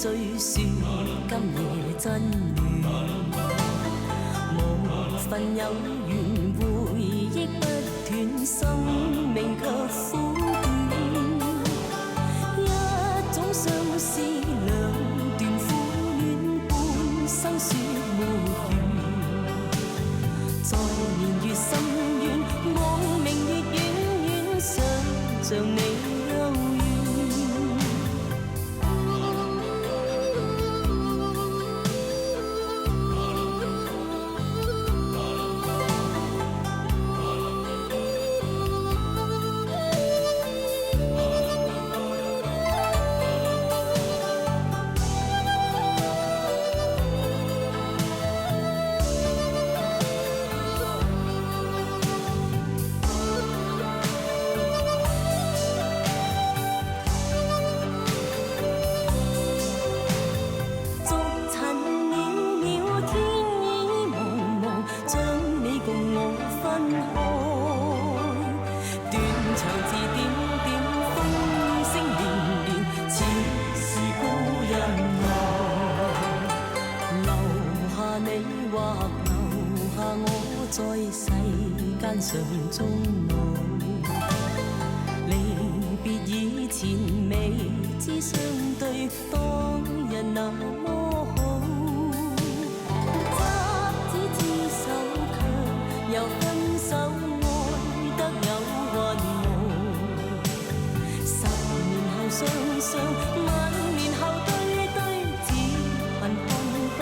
追說今夜真暖，無份有緣回憶不斷，生命卻苦短。一種相思兩段苦戀，半生說沒完。在年月深遠，光明越遠遠，想像你幽怨。在世間上終老，離別以前未知相對，當日那麼好。執子之手，卻又分手，愛得有雲霧。10年後雙雙，晚年後對對，只恨看不到。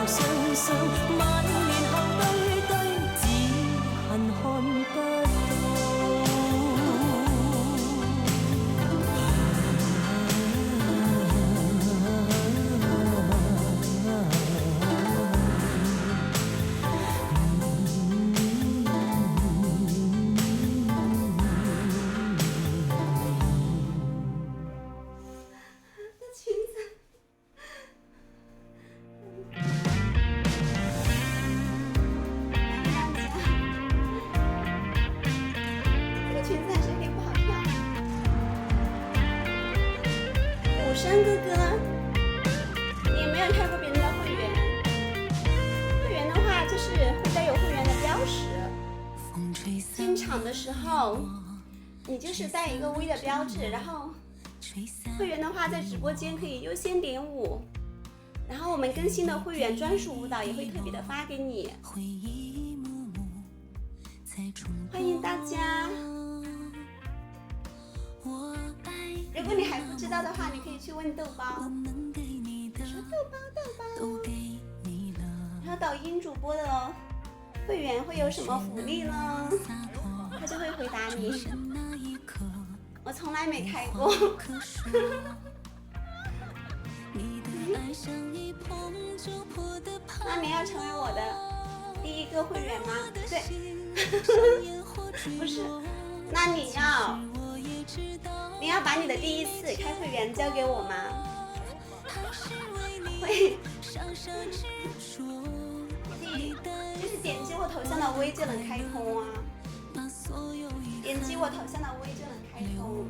雙雙晚年後對對，只恨看不到。山哥哥，你有没有看过别人的会员？会员的话就是会带有会员的标识，进场的时候你就是带一个 V 的标志，然后会员的话在直播间可以优先点舞，然后我们更新的会员专属舞蹈也会特别的发给你。欢迎大家。如果你还不知道的话，你可以去问豆包，说豆包，然后抖音主播的会员会有什么福利呢？他就会回答你。我从来没开过。那你要成为我的第一个会员吗？对，不是，那你要把你的第一次开会员交给我吗？会，就是点击我头像的 V 就能开通啊，点击我头像的 V 就能开通。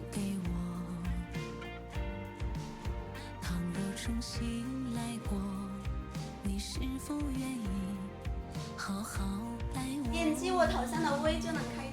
点击我头像的 V 就能开通。